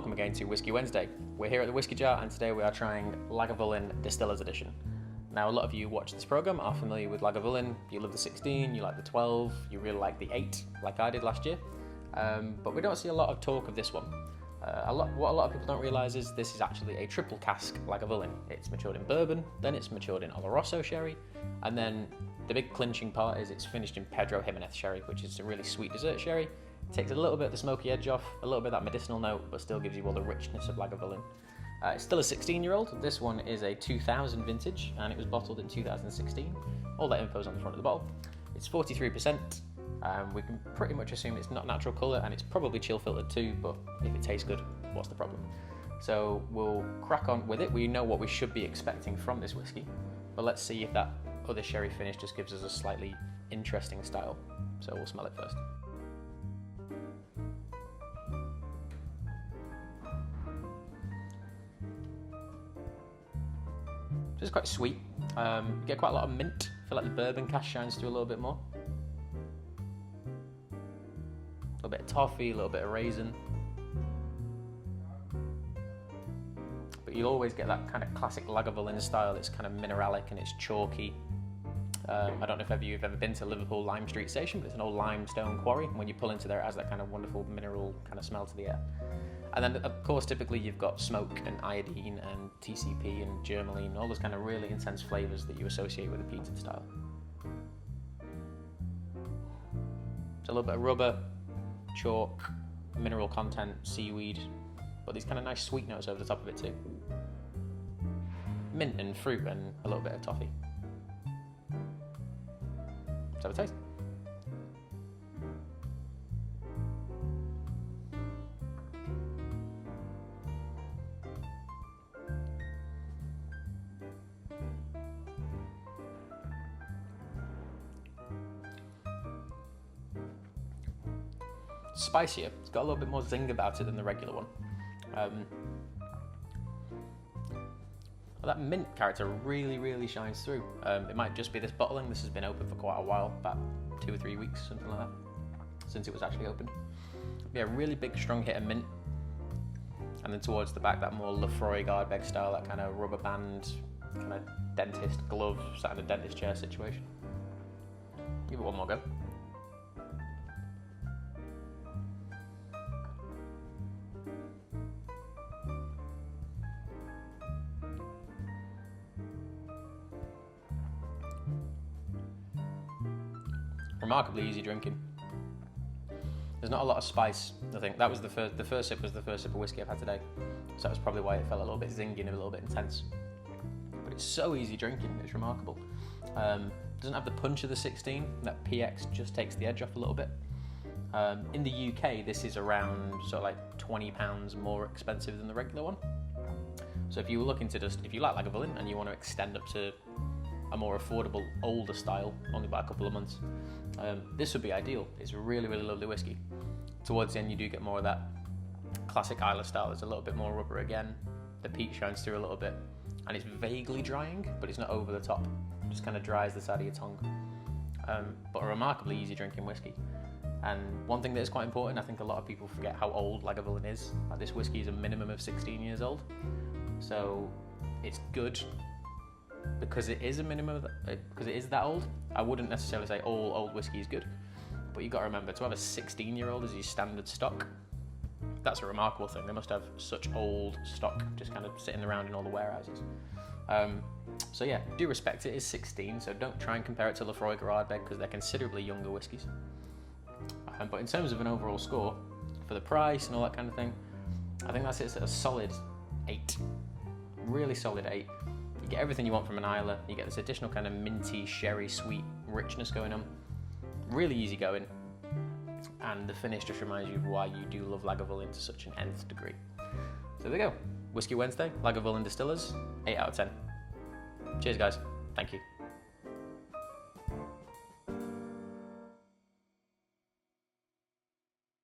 welcome again to Whisky Wednesday. We're here at the Whisky Jar and today we are trying Lagavulin Distiller's Edition. Now a lot of you watch this program are familiar with Lagavulin. You love the 16, you like the 12, you really like the 8 like I did last year. But we don't see a lot of talk of this one. What a lot of people don't realise is this is actually a triple cask Lagavulin. It's matured in bourbon, then it's matured in Oloroso sherry, and then the big clinching part is it's finished in Pedro Ximinez Sherry, which is a really sweet dessert sherry. Takes a little bit of the smoky edge off, a little bit of that medicinal note, but still gives you all the richness of Lagavulin. It's still a 16-year-old. This one is a 2000 vintage, and it was bottled in 2016. All that info is on the front of the bottle. It's 43%. We can pretty much assume it's not natural colour, and it's probably chill filtered too, but if it tastes good, what's the problem? So we'll crack on with it. We know what we should be expecting from this whiskey, but let's see if that other sherry finish just gives us a slightly interesting style. So we'll smell it first. So it's quite sweet. You get quite a lot of mint. I feel like the bourbon cask shines through a little bit more. A little bit of toffee, a little bit of raisin. But you'll always get that kind of classic Lagavulin style. It's kind of mineralic and it's chalky. I don't know if you've ever been to Liverpool Lime Street Station, but it's an old limestone quarry. When you pull into there, it has that kind of wonderful mineral kind of smell to the air. And then, of course, typically you've got smoke and iodine and TCP and germaline, all those kind of really intense flavours that you associate with a peated style. So a little bit of rubber, chalk, mineral content, seaweed, but these kind of nice sweet notes over the top of it too. Mint and fruit and a little bit of toffee. Let's have a taste. Spicier. It's got a little bit more zing about it than the regular one. That mint character really shines through. It might just be this bottling. This has been open for quite a while, about 2 or 3 weeks, something like that, since it was actually opened. Yeah, really big strong hit of mint. And then towards the back, that more Lefroy Gardbeg style, that kind of rubber band, kind of dentist glove, sat in a dentist chair situation. Give it one more go. Remarkably easy drinking. There's not a lot of spice. I think that was the first sip was the first sip of whiskey I've had today, so that was probably why it felt a little bit zingy and a little bit intense. But it's so easy drinking. It's remarkable. Doesn't have the punch of the 16. That PX just takes the edge off a little bit. In the UK, this is around sort of like £20 more expensive than the regular one. So if you were looking to if you like Lagavulin and you want to extend up to a more affordable, older style, only by a couple of months, this would be ideal. It's a really lovely whiskey. Towards the end, you do get more of that classic Isla style. There's a little bit more rubber again. The peat shines through a little bit, and it's vaguely drying, but it's not over the top. It just kind of dries the side of your tongue. But a remarkably easy drinking whiskey. And one thing that is quite important, I think a lot of people forget how old Lagavulin is. Like, this whiskey is a minimum of 16 years old, so it's good. Because it is a minimum, because it is that old. I wouldn't necessarily say all old whiskey is good, but you've got to remember, to have a 16-year-old as your standard stock, that's a remarkable thing. They must have such old stock just kind of sitting around in all the warehouses. So yeah, do respect it is 16, so don't try and compare it to Lefroy Gardbeg because they're considerably younger whiskies. But in terms of an overall score, for the price and all that kind of thing, I think that's it at a solid 8. Really solid 8. You get everything you want from an Isla. You get this additional kind of minty, sherry, sweet richness going on. Really easy going. And the finish just reminds you of why you do love Lagavulin to such an nth degree. So there we go. Whisky Wednesday, Lagavulin Distillers, 8 out of 10. Cheers guys. Thank you.